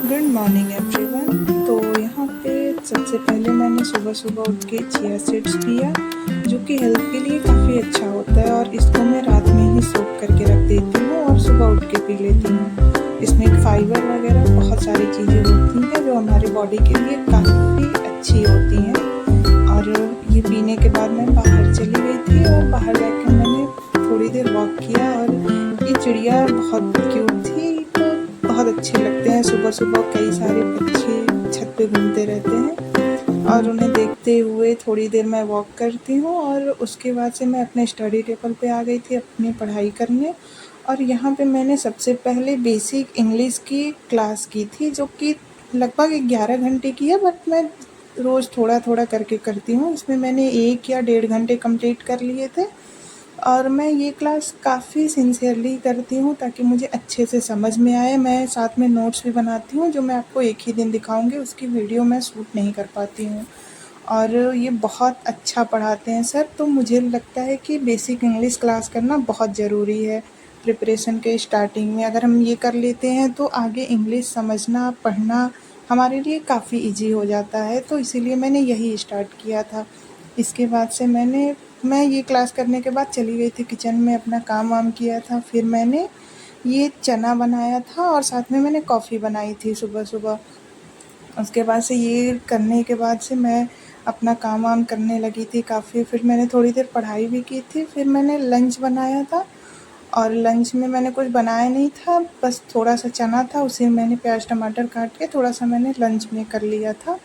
Good morning everyone. तो यहाँ पे सबसे पहले मैंने सुबह सुबह उठ के चिया सीड्स पिया, जो कि हेल्थ के लिए काफ़ी अच्छा होता है। और इसको मैं रात में ही सोक करके रख देती हूँ और सुबह उठ के पी लेती हूँ। इसमें फाइबर वगैरह बहुत सारी चीज़ें होती हैं जो हमारे बॉडी के लिए काफ़ी अच्छी होती हैं। और ये पीने के बाद मैं बाहर चली गई थी और बाहर जाकर मैंने थोड़ी देर वॉक किया। और ये चिड़िया बहुत क्यूट थी, तो बहुत अच्छे लगते हैं। सुबह सुबह कई सारे पक्षी छत पे घूमते रहते हैं और उन्हें देखते हुए थोड़ी देर मैं वॉक करती हूँ। और उसके बाद से मैं अपने स्टडी टेबल पे आ गई थी अपनी पढ़ाई करने। और यहाँ पे मैंने सबसे पहले बेसिक इंग्लिश की क्लास की थी, जो कि लगभग 11 घंटे की है, बट मैं रोज़ थोड़ा थोड़ा करके करती हूँ। इसमें मैंने 1 या 1.5 घंटे कंप्लीट कर लिए थे। और मैं ये क्लास काफ़ी सिंसियरली करती हूँ ताकि मुझे अच्छे से समझ में आए। मैं साथ में नोट्स भी बनाती हूँ, जो मैं आपको एक ही दिन दिखाऊंगी, उसकी वीडियो मैं शूट नहीं कर पाती हूँ। और ये बहुत अच्छा पढ़ाते हैं सर, तो मुझे लगता है कि बेसिक इंग्लिश क्लास करना बहुत ज़रूरी है प्रिपरेशन के स्टार्टिंग में। अगर हम ये कर लेते हैं तो आगे इंग्लिश समझना पढ़ना हमारे लिए काफ़ी इजी हो जाता है। तो इसीलिए मैंने यही स्टार्ट किया था। इसके बाद से मैं ये क्लास करने के बाद चली गई थी किचन में, अपना काम वाम किया था। फिर मैंने ये चना बनाया था और साथ में मैंने कॉफ़ी बनाई थी सुबह सुबह। उसके बाद से ये करने के बाद से मैं अपना काम वाम करने लगी थी काफ़ी। फिर मैंने थोड़ी देर पढ़ाई भी की थी। फिर मैंने लंच बनाया था और लंच में मैंने कुछ बनाया नहीं था, बस थोड़ा सा चना था, उसे मैंने प्याज टमाटर काट के थोड़ा सा मैंने लंच में कर लिया था,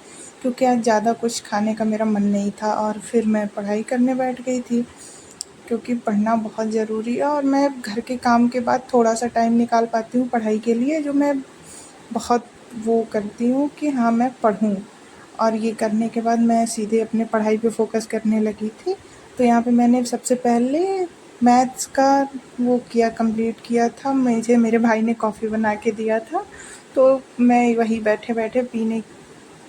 क्योंकि आज ज़्यादा कुछ खाने का मेरा मन नहीं था। और फिर मैं पढ़ाई करने बैठ गई थी, क्योंकि पढ़ना बहुत ज़रूरी है। और मैं घर के काम के बाद थोड़ा सा टाइम निकाल पाती हूँ पढ़ाई के लिए, जो मैं बहुत वो करती हूँ कि हाँ मैं पढ़ूँ। और ये करने के बाद मैं सीधे अपने पढ़ाई पे फोकस करने लगी थी। तो यहाँ पे मैंने सबसे पहले मैथ्स का वो किया, कंप्लीट किया था। मुझे मेरे भाई ने कॉफ़ी बना के दिया था, तो मैं वही बैठे बैठे पीने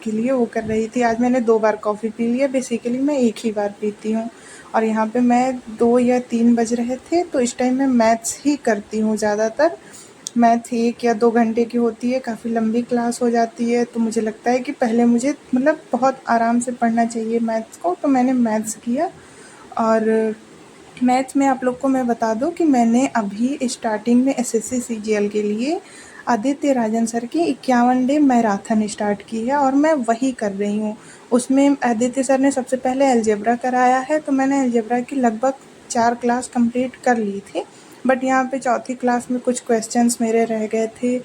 के लिए वो कर रही थी। आज मैंने 2 बार कॉफ़ी पी ली है, बेसिकली मैं एक ही बार पीती हूँ। और यहाँ पे मैं 2 या 3 बज रहे थे, तो इस टाइम मैं मैथ्स ही करती हूँ ज़्यादातर। मैथ 1 या 2 घंटे की होती है, काफ़ी लंबी क्लास हो जाती है। तो मुझे लगता है कि पहले मुझे मतलब बहुत आराम से पढ़ना चाहिए मैथ्स को, तो मैंने मैथ्स किया। और मैथ्स में आप लोग को मैं बता दूं कि मैंने अभी स्टार्टिंग में एसएससी सीजीएल के लिए आदित्य राजन सर की 51 डे मैराथन स्टार्ट की है, और मैं वही कर रही हूँ। उसमें आदित्य सर ने सबसे पहले अलजेब्रा कराया है, तो मैंने अलजेब्रा की लगभग 4 क्लास कंप्लीट कर ली थी। बट यहाँ पे चौथी क्लास में कुछ क्वेश्चंस मेरे रह गए थे,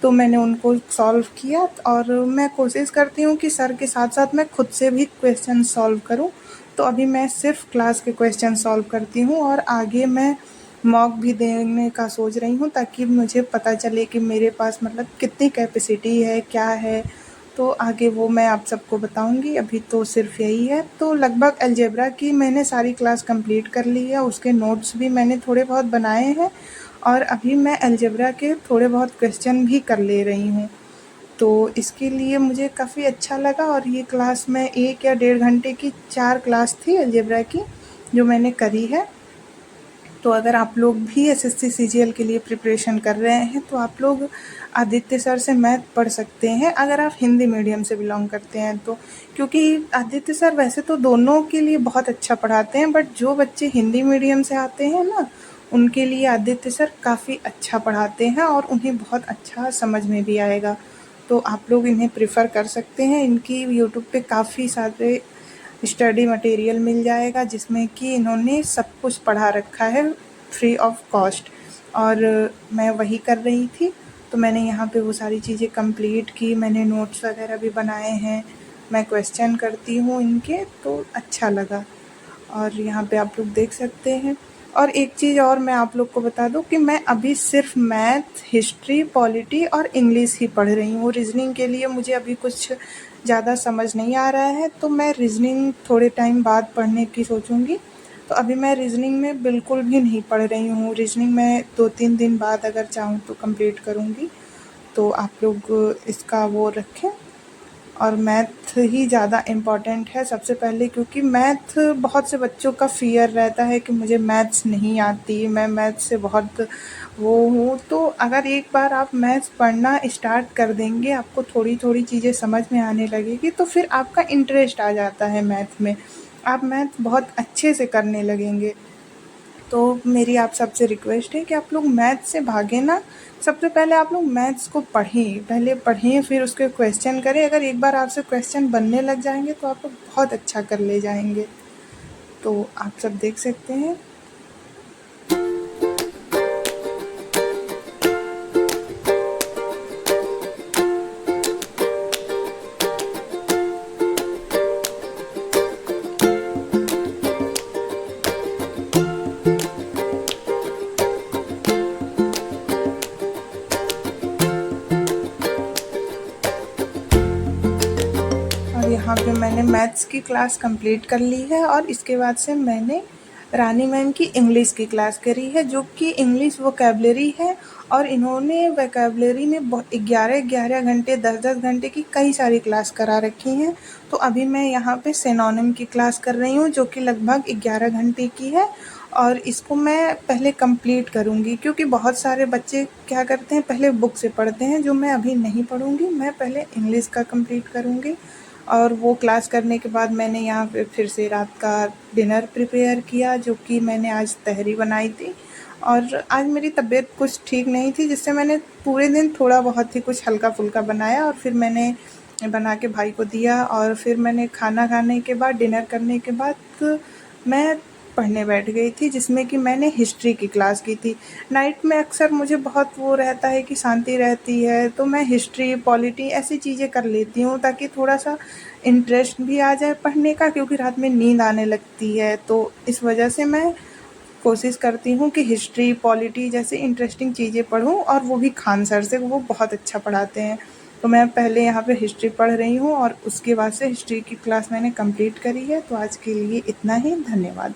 तो मैंने उनको सॉल्व किया। और मैं कोशिश करती हूँ कि सर के साथ साथ मैं खुद से भी क्वेश्चन सॉल्व करूँ। तो अभी मैं सिर्फ क्लास के क्वेश्चन सॉल्व करती हूँ, और आगे मैं मॉक भी देने का सोच रही हूँ, ताकि मुझे पता चले कि मेरे पास मतलब कितनी कैपेसिटी है, क्या है। तो आगे वो मैं आप सबको बताऊंगी, अभी तो सिर्फ यही है। तो लगभग अलजेब्रा की मैंने सारी क्लास कंप्लीट कर ली है, उसके नोट्स भी मैंने थोड़े बहुत बनाए हैं, और अभी मैं अलजेब्रा के थोड़े बहुत क्वेश्चन भी कर ले रही हूँ। तो इसके लिए मुझे काफ़ी अच्छा लगा। और ये क्लास में 1 या 1.5 घंटे की 4 क्लास थी अलजेब्रा की, जो मैंने करी है। तो अगर आप लोग भी एसएससी सीजीएल के लिए प्रिपरेशन कर रहे हैं, तो आप लोग आदित्य सर से मैथ पढ़ सकते हैं, अगर आप हिंदी मीडियम से बिलोंग करते हैं तो। क्योंकि आदित्य सर वैसे तो दोनों के लिए बहुत अच्छा पढ़ाते हैं, बट जो बच्चे हिंदी मीडियम से आते हैं ना, उनके लिए आदित्य सर काफ़ी अच्छा पढ़ाते हैं और उन्हें बहुत अच्छा समझ में भी आएगा। तो आप लोग इन्हें प्रेफर कर सकते हैं। इनकी यूट्यूब पे काफ़ी सारे स्टडी मटेरियल मिल जाएगा, जिसमें कि इन्होंने सब कुछ पढ़ा रखा है फ्री ऑफ कॉस्ट। और मैं वही कर रही थी, तो मैंने यहाँ पे वो सारी चीज़ें कंप्लीट की, मैंने नोट्स वगैरह भी बनाए हैं, मैं क्वेश्चन करती हूँ इनके, तो अच्छा लगा। और यहाँ पे आप लोग देख सकते हैं। और एक चीज़ और मैं आप लोग को बता दूँ कि मैं अभी सिर्फ मैथ, हिस्ट्री, पॉलिटी और इंग्लिश ही पढ़ रही हूँ। रीजनिंग के लिए मुझे अभी कुछ ज़्यादा समझ नहीं आ रहा है, तो मैं रीजनिंग थोड़े टाइम बाद पढ़ने की सोचूंगी। तो अभी मैं रीजनिंग में बिल्कुल भी नहीं पढ़ रही हूँ। रीजनिंग मैं 2-3 दिन बाद अगर चाहूँ तो कंप्लीट करूँगी। तो आप लोग इसका वो रखें, और मैथ ही ज़्यादा इम्पॉर्टेंट है सबसे पहले, क्योंकि मैथ बहुत से बच्चों का फ़ियर रहता है कि मुझे मैथ्स नहीं आती, मैं मैथ्स से बहुत वो हूँ। तो अगर एक बार आप मैथ्स पढ़ना स्टार्ट कर देंगे, आपको थोड़ी-थोड़ी चीज़ें समझ में आने लगेगी, तो फिर आपका इंटरेस्ट आ जाता है मैथ में। आप मैथ बहुत अच्छे से करने लगेंगे। तो मेरी आप सबसे रिक्वेस्ट है कि आप लोग मैथ्स से भागें ना। सबसे पहले आप लोग मैथ्स को पढ़ें, पहले पढ़ें फिर उसके क्वेश्चन करें। अगर एक बार आपसे क्वेश्चन बनने लग जाएंगे तो आप लोग बहुत अच्छा कर ले जाएंगे। तो आप सब देख सकते हैं। और यहाँ पे मैंने मैथ्स की क्लास कंप्लीट कर ली है और इसके बाद से मैंने रानी मैम की इंग्लिश की क्लास करी है, जो कि इंग्लिश वोकैबलरी है। और इन्होंने वोकैबलरी में 11-11 घंटे 10-10 घंटे की कई सारी क्लास करा रखी हैं। तो अभी मैं यहाँ पे सिनोनिम की क्लास कर रही हूँ, जो कि लगभग 11 घंटे की है। और इसको मैं पहले कंप्लीट करूँगी, क्योंकि बहुत सारे बच्चे क्या करते हैं, पहले बुक से पढ़ते हैं, जो मैं अभी नहीं पढ़ूँगी। मैं पहले इंग्लिश का कंप्लीट करूँगी। और वो क्लास करने के बाद मैंने यहाँ पे फिर से रात का डिनर प्रिपेयर किया, जो कि मैंने आज तहरी बनाई थी। और आज मेरी तबीयत कुछ ठीक नहीं थी, जिससे मैंने पूरे दिन थोड़ा बहुत ही कुछ हल्का फुल्का बनाया और फिर मैंने बना के भाई को दिया। और फिर मैंने खाना खाने के बाद, डिनर करने के बाद मैं पढ़ने बैठ गई थी, जिसमें कि मैंने हिस्ट्री की क्लास की थी। नाइट में अक्सर मुझे बहुत वो रहता है कि शांति रहती है, तो मैं हिस्ट्री पॉलिटी ऐसी चीज़ें कर लेती हूँ, ताकि थोड़ा सा इंटरेस्ट भी आ जाए पढ़ने का, क्योंकि रात में नींद आने लगती है। तो इस वजह से मैं कोशिश करती हूँ कि हिस्ट्री पॉलिटी जैसे इंटरेस्टिंग चीज़ें पढूँ, और वो भी खान सर से, वो बहुत अच्छा पढ़ाते हैं। तो मैं पहले यहाँ पे हिस्ट्री पढ़ रही हूँ और उसके बाद से हिस्ट्री की क्लास मैंने कंप्लीट करी है। तो आज के लिए इतना ही, धन्यवाद।